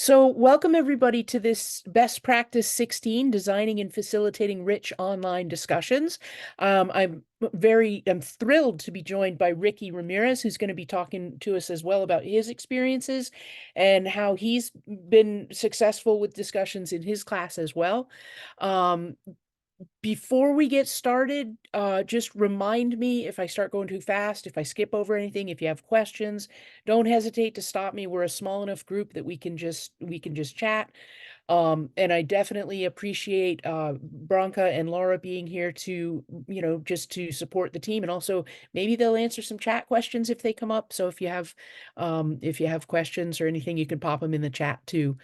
So, welcome everybody to this Best Practice 16, Designing and Facilitating Rich Online Discussions. I'm thrilled to be joined by Ricky Ramirez, who's going to be talking to us as well about his experiences and how he's been successful with discussions in his class as well. Um, Before we get started, just remind me if I start going too fast, if I skip over anything, if you have questions, don't hesitate to stop me. We're a small enough group that we can just chat. And I definitely appreciate Branca and Laura being here to, just to support the team. And also maybe they'll answer some chat questions if they come up. So if you have questions or anything, you can pop them in the chat too.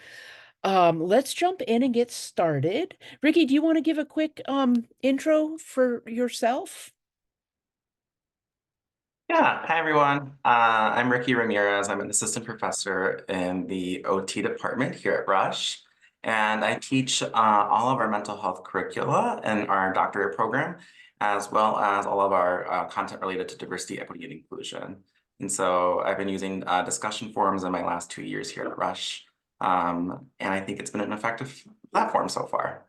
Let's jump in and get started. Ricky, do you want to give a quick intro for yourself? Yeah, hi everyone. I'm Ricky Ramirez. I'm an assistant professor in the OT department here at Rush, and I teach all of our mental health curricula in our doctorate program, as well as all of our content related to diversity, equity, and inclusion. And so I've been using discussion forums in my last 2 years here at Rush, and I think it's been an effective platform so far.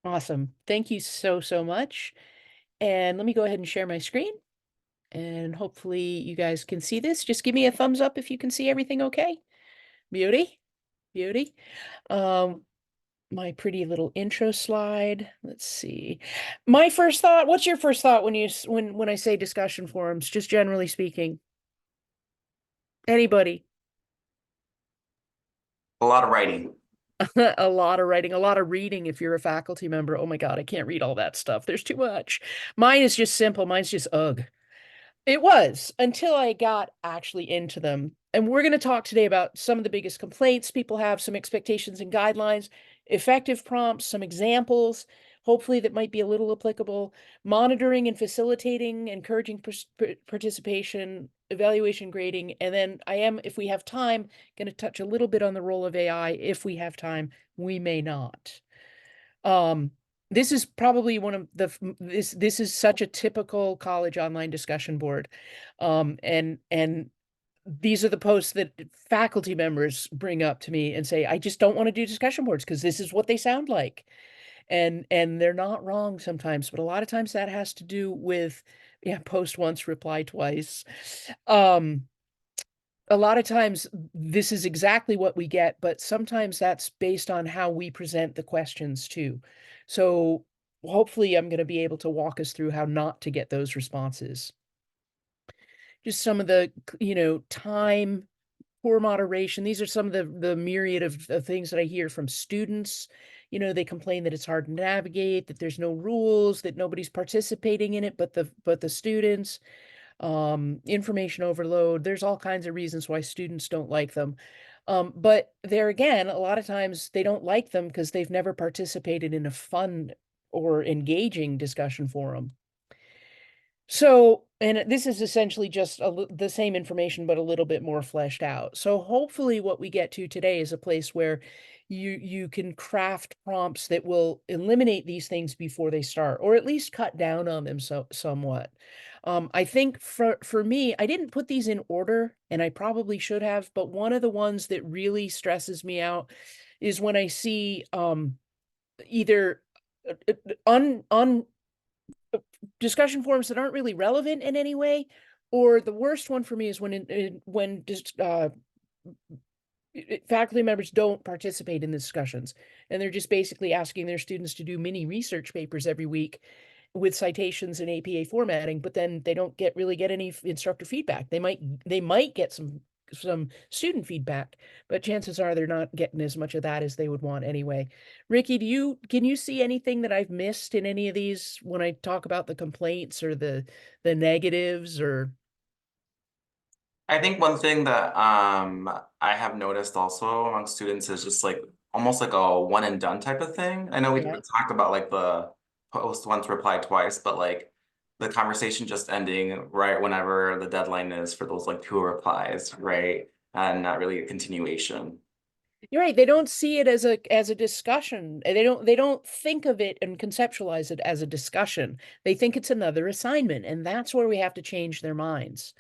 Awesome. Thank you so, so much. And let me go ahead and share my screen. And hopefully you guys can see this. Just give me a thumbs up if you can see everything okay. Beauty, beauty. Um, my pretty little intro slide. Let's see. My first thought, what's your first thought when I say discussion forums, just generally speaking? Anybody? A lot of writing. A lot of writing, a lot of reading if you're a faculty member. Oh my God, I can't read all that stuff. There's too much. Mine is just simple. Mine's just ugh. It was until I got actually into them. And we're going to talk today about some of the biggest complaints people have, some expectations and guidelines, effective prompts, some examples, hopefully that might be a little applicable, monitoring and facilitating, encouraging participation, evaluation grading. And then I am, if we have time, going to touch a little bit on the role of AI. If we have time, we may not. Um, this is probably one of this is such a typical college online discussion board. And these are the posts that faculty members bring up to me and say, I just don't want to do discussion boards because this is what they sound like. And they're not wrong sometimes, but a lot of times that has to do with, yeah, post once, reply twice. Um, a lot of times this is exactly what we get, but sometimes that's based on how we present the questions too. So hopefully I'm going to be able to walk us through how not to get those responses. Just some of the, time, poor moderation. These are some of the myriad of things that I hear from students. They complain that it's hard to navigate, that there's no rules, that nobody's participating in it, but the students. Information overload. There's all kinds of reasons why students don't like them. But there again, a lot of times they don't like them because they've never participated in a fun or engaging discussion forum. So, and this is essentially just the same information, but a little bit more fleshed out. So hopefully what we get to today is a place where you can craft prompts that will eliminate these things before they start, or at least cut down on them somewhat. I think for me, I didn't put these in order, and I probably should have, but one of the ones that really stresses me out is when I see either on discussion forums that aren't really relevant in any way, or the worst one for me is when just faculty members don't participate in the discussions, and they're just basically asking their students to do mini research papers every week with citations and APA formatting, but then they don't really get any instructor feedback. They might get some student feedback, but chances are they're not getting as much of that as they would want anyway. Ricky, can you see anything that I've missed in any of these when I talk about the complaints or the negatives or I think one thing that I have noticed also among students is just like almost like a one and done type of thing. I know we yeah. talked about like the post once, reply twice, but like the conversation just ending right whenever the deadline is for those like two replies, right? And not really a continuation. You're right. They don't see it as a discussion. They don't think of it and conceptualize it as a discussion. They think it's another assignment, and that's where we have to change their minds.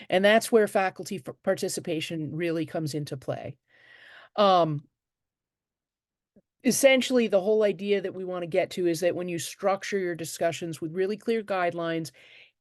And that's where faculty participation really comes into play. Um, Essentially, the whole idea that we want to get to is that when you structure your discussions with really clear guidelines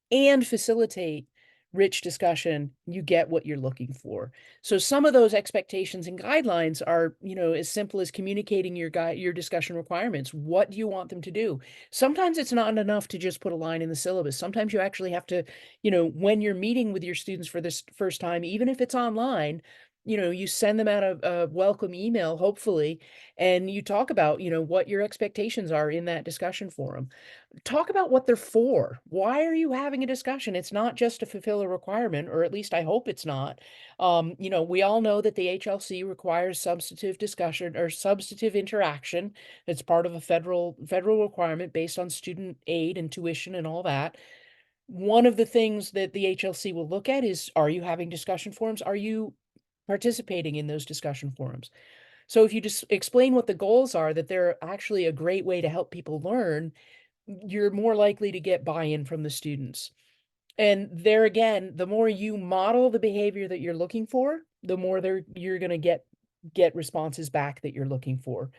and facilitate rich discussion, you get what you're looking for. So some of those expectations and guidelines are, as simple as communicating your discussion requirements. What do you want them to do? Sometimes it's not enough to just put a line in the syllabus. Sometimes you actually have to, when you're meeting with your students for this first time, even if it's online, you send them out a welcome email, hopefully, and you talk about, what your expectations are in that discussion forum. Talk about what they're for. Why are you having a discussion? It's not just to fulfill a requirement, or at least I hope it's not. We all know that the HLC requires substantive discussion or substantive interaction. It's part of a federal requirement based on student aid and tuition and all that. One of the things that the HLC will look at is, are you having discussion forums? Are you participating in those discussion forums? So if you just explain what the goals are, that they're actually a great way to help people learn, you're more likely to get buy-in from the students. And there again, the more you model the behavior that you're looking for, the more you're going to get responses back that you're looking for.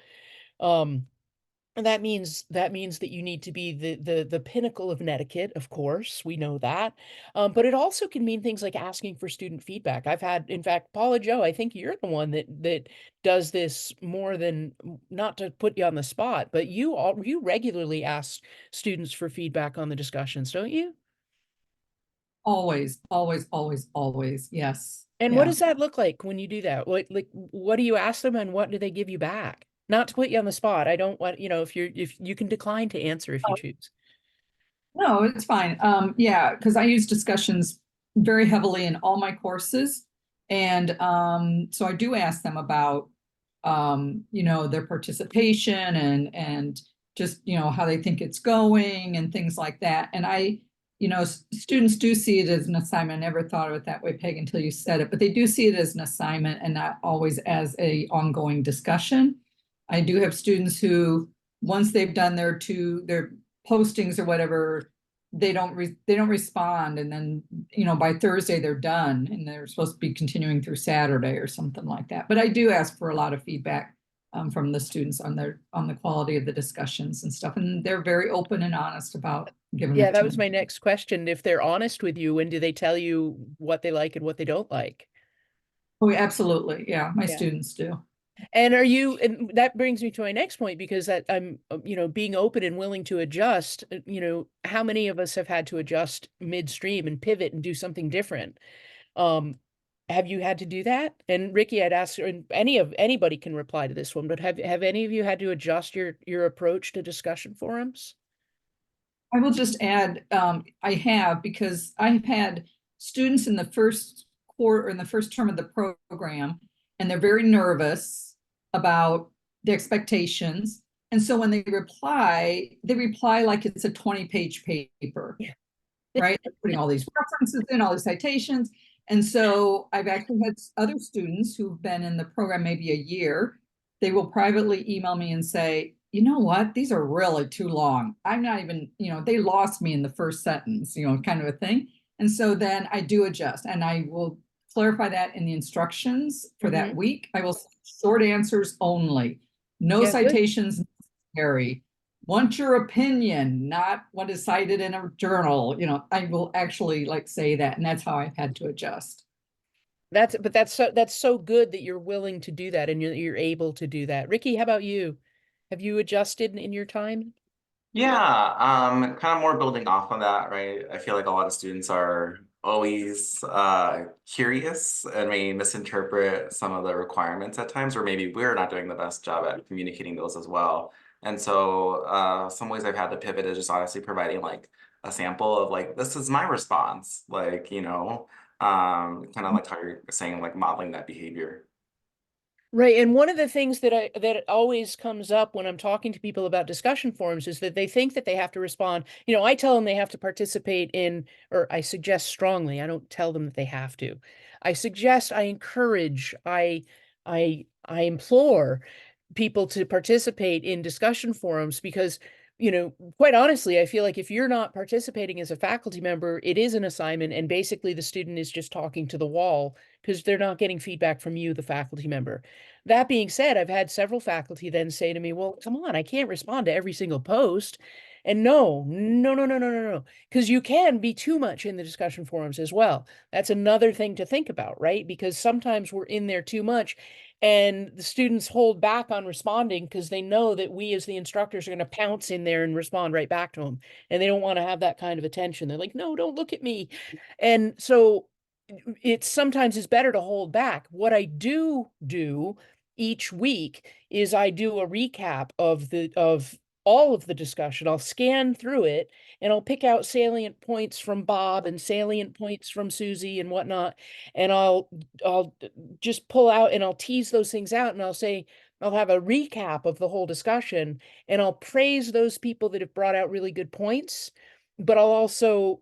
Um, and that means that you need to be the pinnacle of etiquette, of course, we know that. But it also can mean things like asking for student feedback. I've had, in fact, Paula Joe, I think you're the one that does this more than, not to put you on the spot, but you regularly ask students for feedback on the discussions, don't you? Always, always, always, always. Yes. And what Yeah. does that look like when you do that? What do you ask them and what do they give you back? Not to put you on the spot. I don't want, if you can decline to answer if you choose. No, it's fine. Yeah, because I use discussions very heavily in all my courses. And so I do ask them about their participation and just, how they think it's going and things like that. And students do see it as an assignment. I never thought of it that way, Peg, until you said it, but they do see it as an assignment and not always as a ongoing discussion. I do have students who, once they've done their postings or whatever, they don't respond, and then by Thursday they're done and they're supposed to be continuing through Saturday or something like that. But I do ask for a lot of feedback from the students on the quality of the discussions and stuff, and they're very open and honest about giving Yeah, that that to was me. my next question. If they're honest with you, when do they tell you what they like and what they don't like? Oh, absolutely, yeah, my Yeah. students do. And that brings me to my next point, because that I'm, being open and willing to adjust, how many of us have had to adjust midstream and pivot and do something different? Um, have you had to do that? And Ricky, I'd ask, and anybody can reply to this one, but have any of you had to adjust your approach to discussion forums? I will just add, I have, because I've had students in the first quarter, in the first term of the program, and they're very nervous about the expectations. And so when they reply like it's a 20-page paper, Yeah. right? They're putting all these references in, all these citations. And so I've actually had other students who've been in the program maybe a year. They will privately email me and say, you know what, these are really too long. I'm not even, they lost me in the first sentence, kind of a thing. And so then I do adjust, and I will clarify that in the instructions for that Hmm. week. I will say short answers only, no Yeah, good. citations necessary. Want your opinion, not what is cited in a journal. I will actually say that, and that's how I've had to adjust. That's so good that you're willing to do that and you're able to do that. Ricky, how about you? Have you adjusted in your time? Yeah, kind of more building off of that, right? I feel like a lot of students are always curious and may misinterpret some of the requirements at times, or maybe we're not doing the best job at communicating those as well. And so some ways I've had to pivot is just honestly providing like a sample of like, this is my response, like, kind of like how you're saying, like modeling that behavior. Right. And one of the things that always comes up when I'm talking to people about discussion forums is that they think that they have to respond. I tell them they have to participate in, or I suggest strongly, I don't tell them that they have to. I suggest, I encourage, I implore people to participate in discussion forums, because quite honestly, I feel like if you're not participating as a faculty member, it is an assignment, and basically the student is just talking to the wall because they're not getting feedback from you, the faculty member. That being said, I've had several faculty then say to me, well, come on, I can't respond to every single post. And no, no, no, no, no, no, no, because you can be too much in the discussion forums as well. That's another thing to think about, right? Because sometimes we're in there too much and the students hold back on responding because they know that we as the instructors are going to pounce in there and respond right back to them, and they don't want to have that kind of attention. They're like, no, don't look at me. And so it's sometimes it's better to hold back. What I do each week is I do a recap of all of the discussion. I'll scan through it and I'll pick out salient points from Bob and salient points from Susie and whatnot, and I'll just pull out and I'll tease those things out, and I'll say I'll have a recap of the whole discussion, and I'll praise those people that have brought out really good points. But I'll also,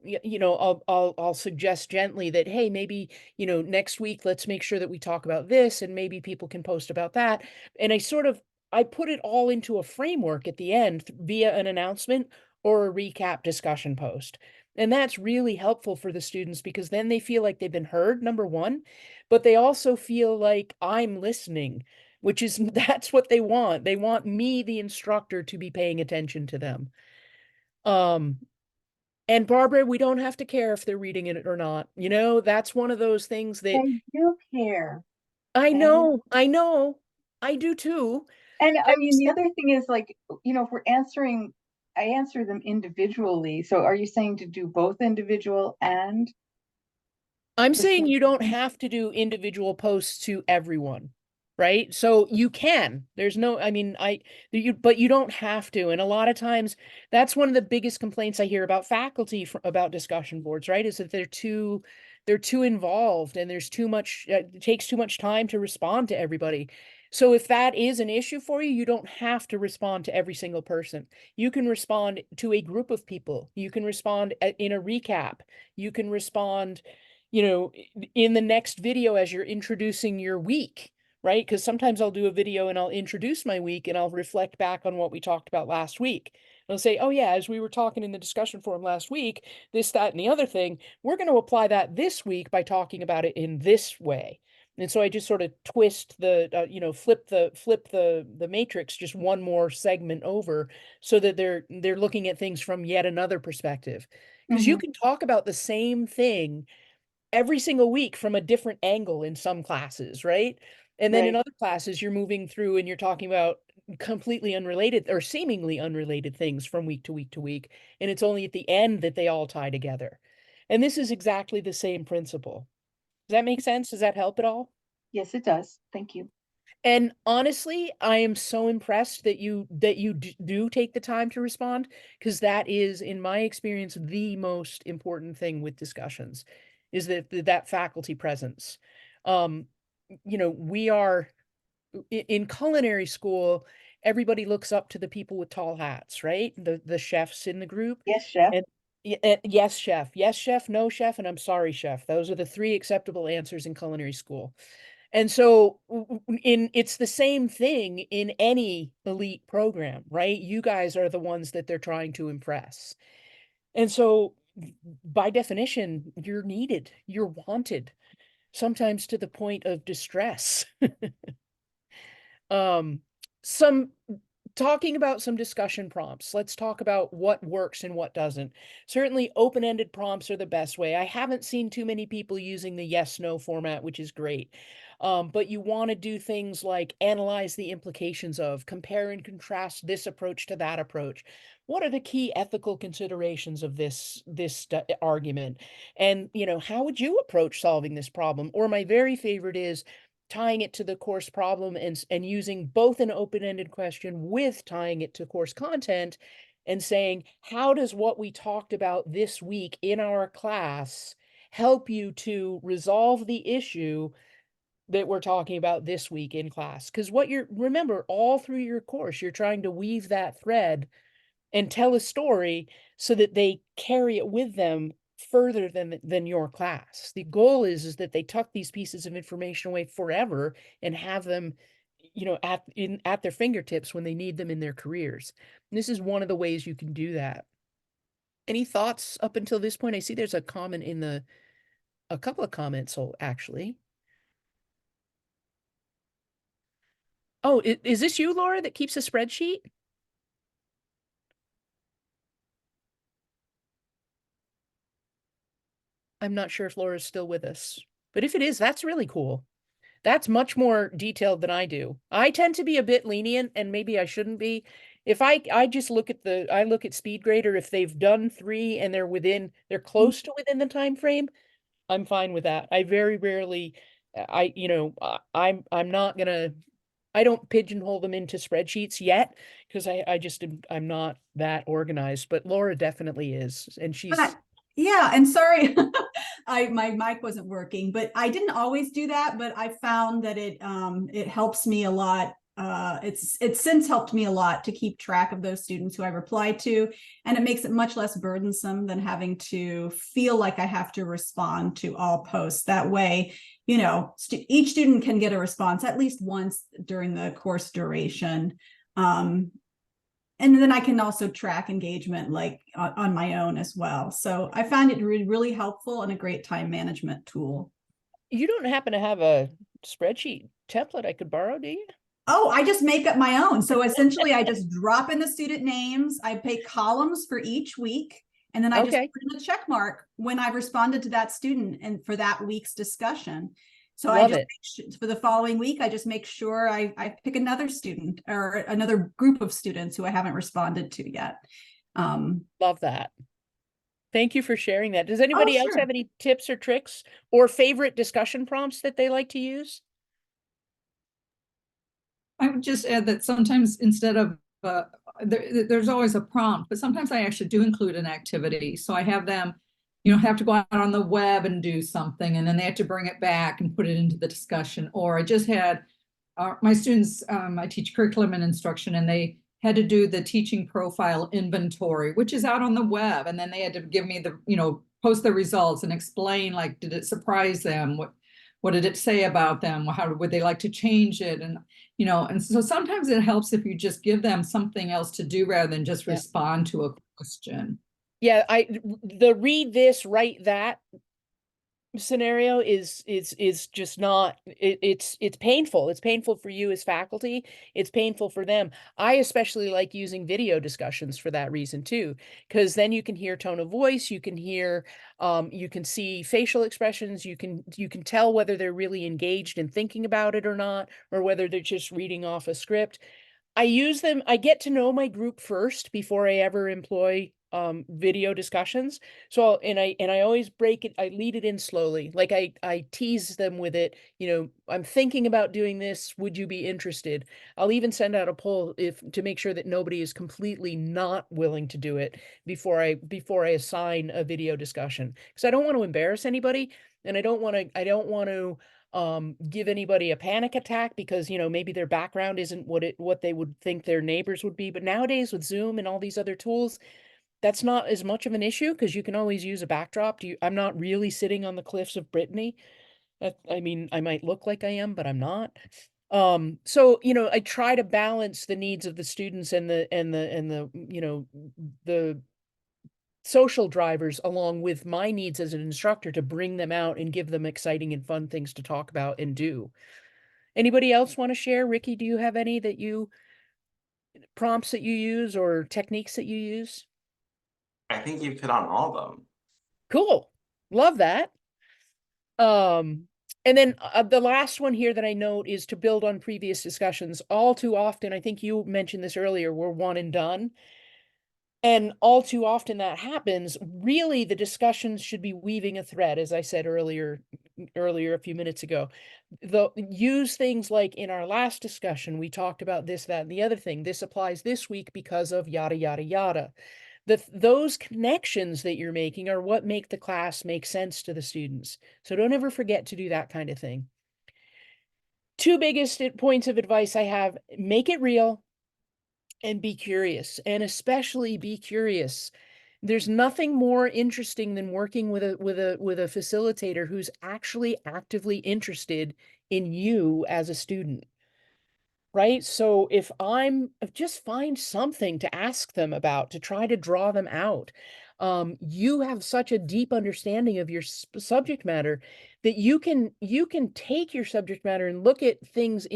I'll suggest gently that, hey, maybe, next week, let's make sure that we talk about this, and maybe people can post about that. And I put it all into a framework at the end via an announcement or a recap discussion post. And that's really helpful for the students because then they feel like they've been heard, number one, but they also feel like I'm listening, which is that's what they want. They want me, the instructor, to be paying attention to them. Um, and Barbara, we don't have to care if they're reading it or not. That's one of those things that They do care. I And know, I know, I do too. and I I mean, was the other thing is like, if we're answering, I answer them individually. So are you saying to do both individual and I'm the saying same? you don't have to do individual posts to everyone, right? So you can. There's no, I mean, but you don't have to. And a lot of times, that's one of the biggest complaints I hear about faculty about discussion boards, right? Is that they're too involved and there's too much, it takes too much time to respond to everybody. So if that is an issue for you, you don't have to respond to every single person. You can respond to a group of people. You can respond in a recap. You can respond in the next video as you're introducing your week, right? Because sometimes I'll do a video and I'll introduce my week and I'll reflect back on what we talked about last week. I'll say, oh yeah, as we were talking in the discussion forum last week, this, that, and the other thing, we're going to apply that this week by talking about it in this way. And so I just sort of twist flip the matrix just one more segment over so that they're looking at things from yet another perspective. Because you can talk about the same thing every single week from a different angle in some classes, right? And then in Right. other classes, you're moving through and you're talking about completely unrelated or seemingly unrelated things from week to week to week. And it's only at the end that they all tie together. And this is exactly the same principle. Does that make sense? Does that help at all? Yes, it does. Thank you. And honestly, I am so impressed that you do take the time to respond, because that is, in my experience, the most important thing with discussions, is that faculty presence. Um, we are in culinary school, everybody looks up to the people with tall hats, right? The chefs in the group. Yes, chef. And yes, chef, no chef, and I'm sorry, chef. Those are the three acceptable answers in culinary school. And so it's the same thing in any elite program, right? You guys are the ones that they're trying to impress. And so by definition, you're needed, you're wanted, sometimes to the point of distress. Um, some Talking about some discussion prompts. Let's talk about what works and what doesn't. Certainly, open-ended prompts are the best way. I haven't seen too many people using the yes/no format, which is great. But you want to do things like analyze the implications of, compare and contrast this approach to that approach. What are the key ethical considerations of this argument? And, how would you approach solving this problem? Or my very favorite is tying it to the course problem and using both an open-ended question with tying it to course content and saying, how does what we talked about this week in our class help you to resolve the issue that we're talking about this week in class? Because remember, all through your course, you're trying to weave that thread and tell a story so that they carry it with them further than your class. The goal is that they tuck these pieces of information away forever and have them you know, at their fingertips when they need them in their careers. And this is one of the ways you can do that. Any thoughts up until this point? I see there's a comment in a couple of comments, so actually. Oh, is this you, Laura, that keeps a spreadsheet? I'm not sure if Laura's still with us, but if it is, that's really cool. That's much more detailed than I do. I tend to be a bit lenient, and maybe I shouldn't be. If I just look at I look at speed grader, if they've done 3 and they're close to within the time frame, I'm fine with that. I very rarely, I'm not gonna, I don't pigeonhole them into spreadsheets yet because I'm not that organized, but Laura definitely is. And she's, Yeah, and sorry, my mic wasn't working, but I didn't always do that, but I found that it helps me a lot. It's since helped me a lot to keep track of those students who I reply to, and it makes it much less burdensome than having to feel like I have to respond to all posts. That way, each student can get a response at least once during the course duration. And then I can also track engagement like on my own as well. So I found it really helpful and a great time management tool. you don't happen to have a spreadsheet template I could borrow, do you? Oh, I just make up my own. So essentially I just drop in the student names. I pick columns for each week. And then I just Okay. put in a check mark when I've responded to that student and for that week's discussion. So Love it. for the following week, I just make sure I pick another student or another group of students who I haven't responded to yet. Love that. Thank you for sharing that. Does anybody else sure. have any tips or tricks or favorite discussion prompts that they like to use? I would just add that sometimes instead of there's always a prompt, but sometimes I actually do include an activity. So I have them, have to go out on the web and do something, and then they have to bring it back and put it into the discussion. Or I just had my students, I teach curriculum and instruction, and they had to do the teaching profile inventory, which is out on the web. And then they had to give me post the results and explain, like, did it surprise them? What did it say about them? How would they like to change it? And so sometimes it helps if you just give them something else to do rather than just respond to a question. Yeah, the read this, write that scenario is just not, it's painful. It's painful for you as faculty. It's painful for them. I especially like using video discussions for that reason too, because then you can hear tone of voice, you can hear, you can see facial expressions, you can tell whether they're really engaged and thinking about it or not, or whether they're just reading off a script. I use them, I get to know my group first before I ever employ video discussions. So I always I lead it in slowly. Like I tease them with it, I'm thinking about doing this, would you be interested? I'll even send out a poll to make sure that nobody is completely not willing to do it before I assign a video discussion, because I don't want to embarrass anybody, and I don't want to give anybody a panic attack because maybe their background isn't what they would think their neighbors would be. But nowadays with Zoom and all these other tools, that's not as much of an issue because you can always use a backdrop. I'm not really sitting on the cliffs of Brittany. I mean, I might look like I am, but I'm not. So I try to balance the needs of the students and the social drivers along with my needs as an instructor to bring them out and give them exciting and fun things to talk about and do. Anybody else want to share? Ricky, do you have any prompts that you use or techniques that you use? I think you've hit on all of them. Cool. Love that. And then the last one here that I note is to build on previous discussions. All too often, I think you mentioned this earlier, we're one and done. And all too often that happens. Really, the discussions should be weaving a thread, as I said earlier a few minutes ago. Use things like in our last discussion, we talked about this, that, and the other thing. This applies this week because of yada, yada, yada. Those connections that you're making are what make the class make sense to the students. So don't ever forget to do that kind of thing. Two biggest points of advice I have: make it real and be curious, and especially be curious. There's nothing more interesting than working with a facilitator who's actually actively interested in you as a student. right? So if just find something to ask them about, to try to draw them out. You have such a deep understanding of your subject matter that you can take your subject matter and look at things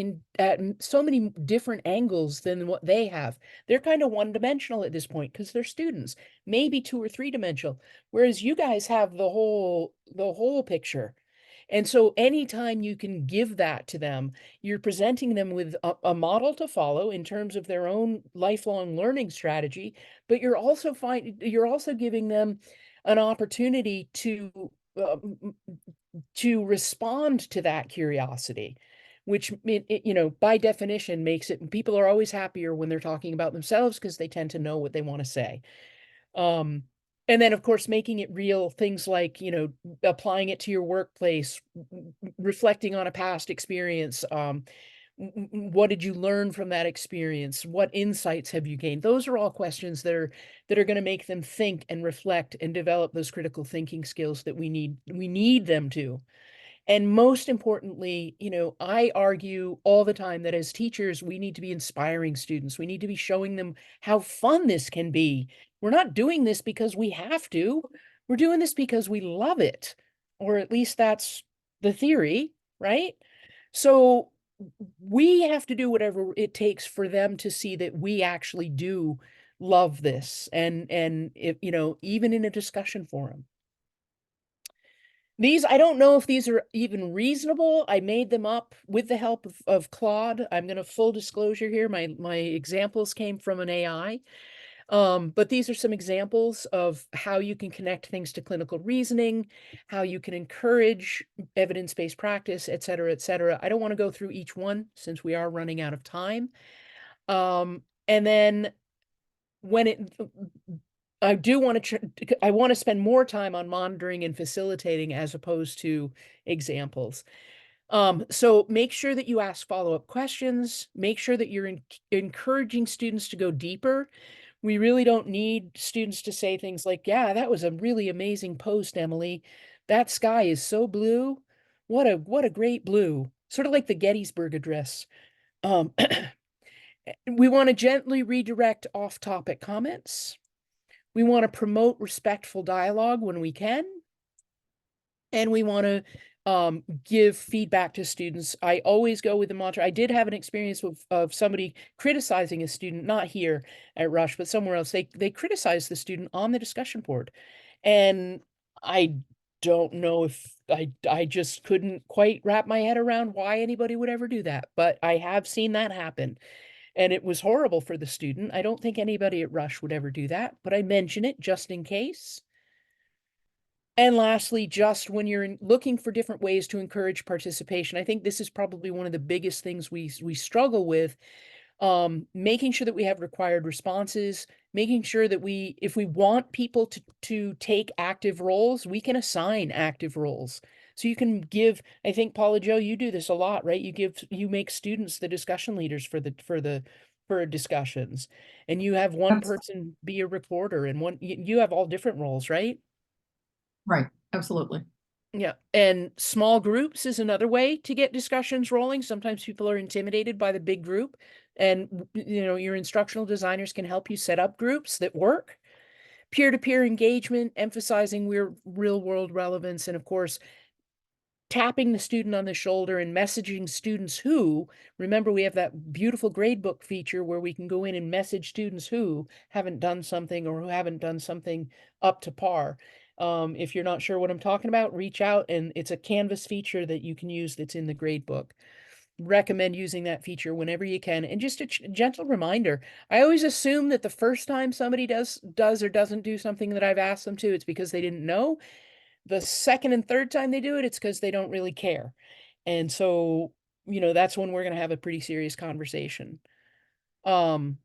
so many different angles than what they have. They're kind of one-dimensional at this point because they're students, maybe two or three-dimensional, whereas you guys have the whole picture. And so anytime you can give that to them, you're presenting them with a model to follow in terms of their own lifelong learning strategy, but you're also giving them an opportunity uh, to respond to that curiosity, which by definition makes it, people are always happier when they're talking about themselves because they tend to know what they want to say. Um, and then, of course, making it real, things like, applying it to your workplace, reflecting on a past experience. What did you learn from that experience? What insights have you gained? Those are all questions that are going to make them think and reflect and develop those critical thinking skills that we need them to. And most importantly, I argue all the time that as teachers, we need to be inspiring students. We need to be showing them how fun this can be. We're not doing this because we have to. We're doing this because we love it, or at least that's the theory, right? So we have to do whatever it takes for them to see that we actually do love this, and if, even in a discussion forum. These, I don't know if these are even reasonable. I made them up with the help of Claude. I'm going to full disclosure here. My examples came from an AI. But these are some examples of how you can connect things to clinical reasoning, how you can encourage evidence-based practice, et cetera, et cetera. I don't want to go through each one since we are running out of time. And then when I want to spend more time on monitoring and facilitating as opposed to examples. So make sure that you ask follow-up questions, make sure that you're encouraging students to go deeper. We really don't need students to say things like, yeah, that was a really amazing post, Emily. That sky is so blue. What a great blue. Sort of like the Gettysburg Address. Um, we want to gently redirect off-topic comments. We want to promote respectful dialogue when we can. And we want to give feedback to students. I always go with the mantra. I did have an experience of somebody criticizing a student, not here at Rush, but somewhere else. They criticized the student on the discussion board. And I don't know if I just couldn't quite wrap my head around why anybody would ever do that. But I have seen that happen. And it was horrible for the student. I don't think anybody at Rush would ever do that, but I mention it just in case. And lastly, just when you're looking for different ways to encourage participation, I think this is probably one of the biggest things we struggle with. Making sure that we have required responses, making sure that if we want people to take active roles, we can assign active roles. So you can give, I think, Paula Joe, you do this a lot, right? You make students the discussion leaders for discussions, and you have one That's person be a reporter, and you have all different roles, right? right. Absolutely. Yeah. And small groups is another way to get discussions rolling. Sometimes people are intimidated by the big group, and your instructional designers can help you set up groups that work. Peer-to-peer engagement, emphasizing real world relevance, and of course, tapping the student on the shoulder and messaging students who, remember, we have that beautiful gradebook feature where we can go in and message students who haven't done something or who haven't done something up to par. If you're not sure what I'm talking about, reach out, and it's a Canvas feature that you can use that's in the gradebook. Recommend using that feature whenever you can. And just a gentle reminder, I always assume that the first time somebody does or doesn't do something that I've asked them to, it's because they didn't know. The second and third time they do it, it's because they don't really care. And so, that's when we're going to have a pretty serious conversation. And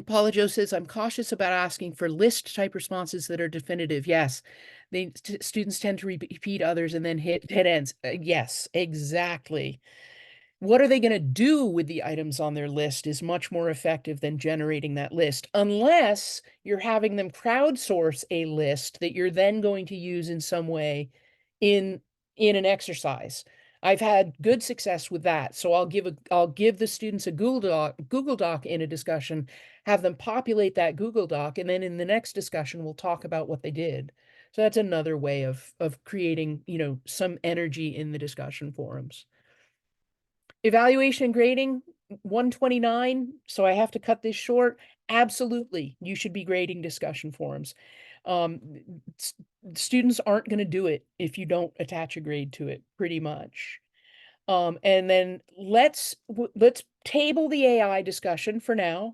Paula Jo says, I'm cautious about asking for list type responses that are definitive. Yes, students tend to repeat others and then hit ends. Yes, exactly. What are they going to do with the items on their list is much more effective than generating that list, unless you're having them crowdsource a list that you're then going to use in some way in an exercise. I've had good success with that. So I'll give the students a Google Doc in a discussion, have them populate that Google Doc, and then in the next discussion we'll talk about what they did. So that's another way of creating, some energy in the discussion forums. Evaluation and grading, 129, so I have to cut this short. Absolutely, you should be grading discussion forums. Um, Students aren't going to do it if you don't attach a grade to it, pretty much. And then let's table the AI discussion for now,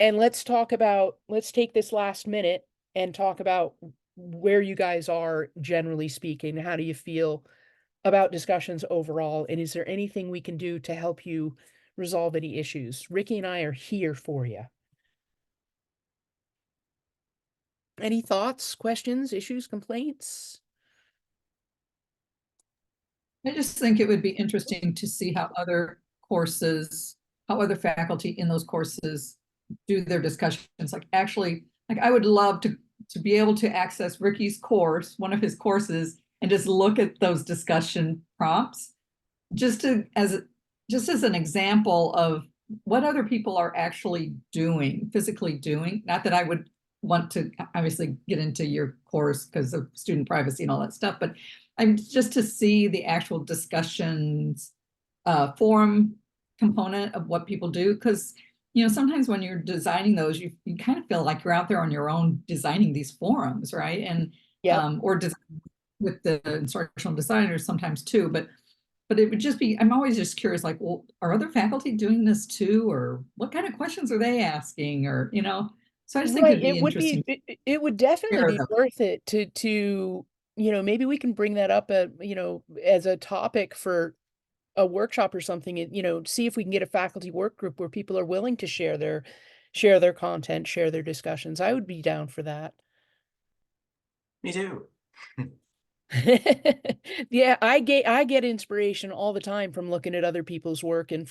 and let's take this last minute and talk about where you guys are, generally speaking. How do you feel about discussions overall? And is there anything we can do to help you resolve any issues? Ricky and I are here for you. Any thoughts, questions, issues, complaints? I just think it would be interesting to see how other faculty in those courses do their discussions. Like actually, like I would love to be able to access Ricky's course, one of his courses, and just look at those discussion prompts, just as an example of what other people are actually doing, physically doing. Not that I would want to obviously get into your course because of student privacy and all that stuff, but I'm just to see the actual discussions forum component of what people do. Because, sometimes when you're designing those, you kind of feel like you're out there on your own designing these forums, right? And or with the instructional designers sometimes too, but it would just be, I'm always just curious, like, well, are other faculty doing this too? Or what kind of questions are they asking? Or, so I just think it'd be interesting. It would definitely be worth it to, maybe we can bring that up as a topic for a workshop or something, and, see if we can get a faculty work group where people are willing to share their content, share their discussions. I would be down for that. Me too. Yeah, I get inspiration all the time from looking at other people's work and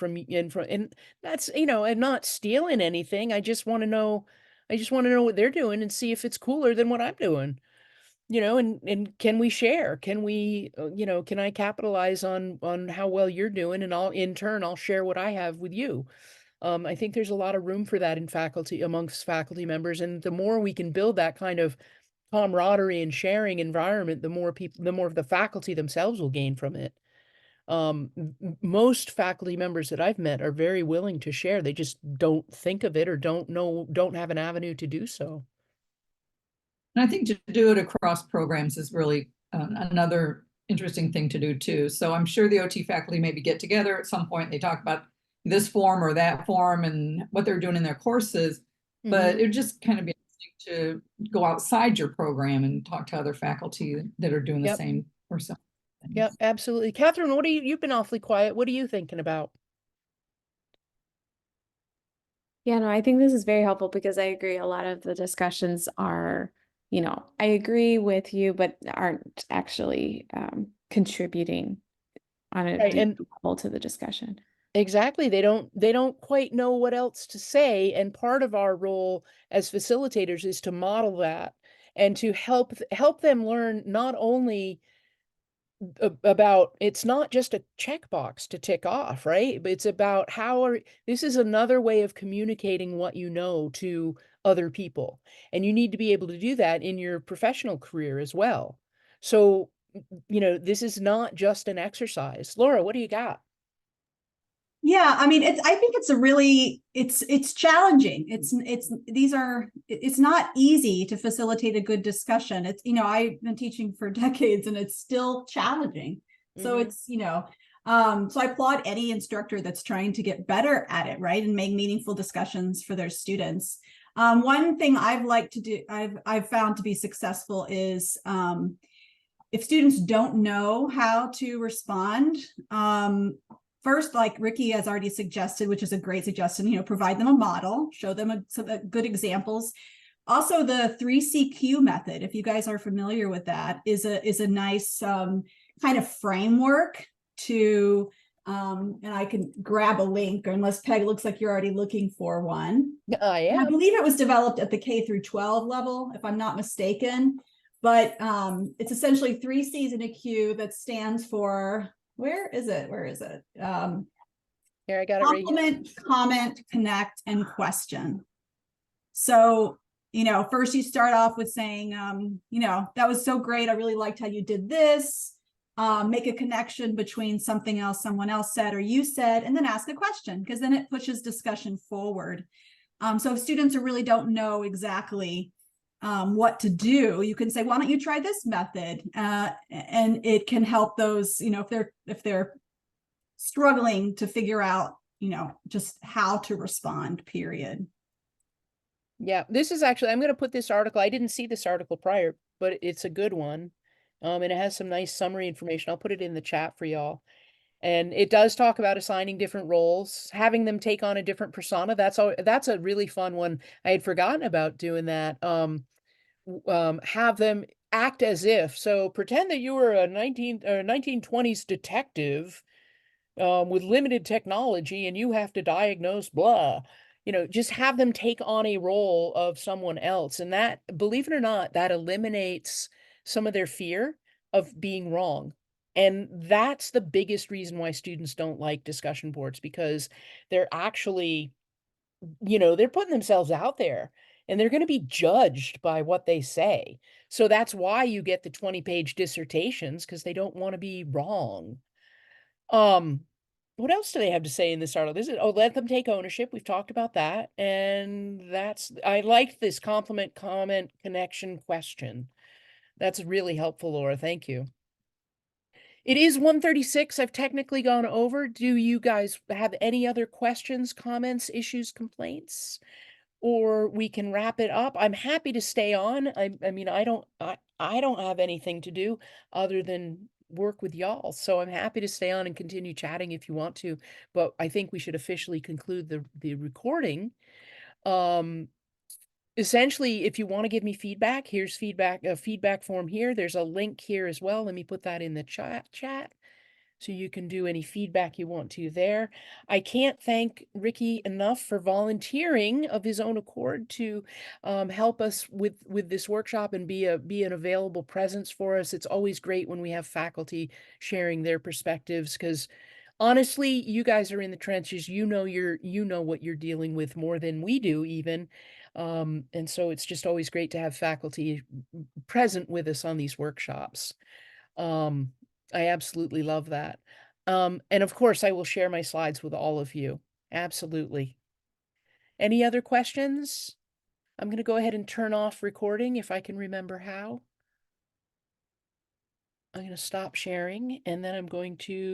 that's, I'm not stealing anything. I just want to know what they're doing and see if it's cooler than what I'm doing. And can we share? Can we, can I capitalize on how well you're doing, and I'll share what I have with you. I think there's a lot of room for that amongst faculty members, and the more we can build that kind of camaraderie and sharing environment, the more the faculty themselves will gain from it. Most faculty members that I've met are very willing to share. They just don't think of it or don't have an avenue to do so. And I think to do it across programs is really another interesting thing to do too. So I'm sure the OT faculty maybe get together at some point. They talk about this form or that form and what they're doing in their courses, but it would just kind of be to go outside your program and talk to other faculty that are doing the same or something. Yep, absolutely. Catherine, you've been awfully quiet. What are you thinking about? Yeah, no, I think this is very helpful because I agree. A lot of the discussions are, I agree with you, but aren't actually contributing on a deep level to the discussion. Exactly. They don't quite know what else to say. And part of our role as facilitators is to model that and to help them learn not only about, it's not just a checkbox to tick off, right? But it's about this is another way of communicating what you know to other people. And you need to be able to do that in your professional career as well. So, this is not just an exercise. Laura, what do you got? Yeah, I mean, I think it's it's challenging. It's not easy to facilitate a good discussion. It's, I've been teaching for decades and it's still challenging. So it's, so I applaud any instructor that's trying to get better at it, right? And make meaningful discussions for their students. One thing I've found to be successful is, if students don't know how to respond, first, like Ricky has already suggested, which is a great suggestion, provide them a model, show them some good examples. Also, the 3CQ method, if you guys are familiar with that, is a nice kind of framework to, and I can grab a link, unless Peg looks like you're already looking for one. I am. I believe it was developed at the K through 12 level, if I'm not mistaken. But it's essentially 3 C's in a Q that stands for Where is it? Where is it? Here, I got it right here. Compliment, comment, connect, and question. So, first you start off with saying, that was so great. I really liked how you did this. Make a connection between something else someone else said or you said, and then ask a question, because then it pushes discussion forward. So if students really don't know exactly what to do, you can say, why don't you try this method? And it can help those, if they're struggling to figure out, just how to respond, period. Yeah, this is actually, I'm going to put this article. I didn't see this article prior, but it's a good one. And it has some nice summary information. I'll put it in the chat for y'all. And it does talk about assigning different roles, having them take on a different persona. That's a really fun one. I had forgotten about doing that. Have them act as if. So pretend that you were a 1920s detective with limited technology and you have to diagnose blah. Just have them take on a role of someone else. And that, believe it or not, that eliminates some of their fear of being wrong. And that's the biggest reason why students don't like discussion boards, because they're actually, they're putting themselves out there and they're going to be judged by what they say. So that's why you get the 20-page dissertations, because they don't want to be wrong. What else do they have to say in this article? Let them take ownership. We've talked about that. And I liked this compliment, comment, connection, question. That's really helpful, Laura. Thank you. It is 1:36. I've technically gone over. Do you guys have any other questions, comments, issues, complaints? Or we can wrap it up. I'm happy to stay on. I mean, I don't have anything to do other than work with y'all. So I'm happy to stay on and continue chatting if you want to, but I think we should officially conclude the recording. Essentially, if you want to give me feedback, here's a feedback form here. There's a link here as well. Let me put that in the chat. So you can do any feedback you want to there. I can't thank Ricky enough for volunteering of his own accord to help us with this workshop and be an available presence for us. It's always great when we have faculty sharing their perspectives, because honestly, you guys are in the trenches. You know what you're dealing with more than we do even. And so it's just always great to have faculty present with us on these workshops. I absolutely love that. And of course, I will share my slides with all of you. Absolutely. Any other questions? I'm going to go ahead and turn off recording if I can remember how. I'm going to stop sharing, and then I'm going to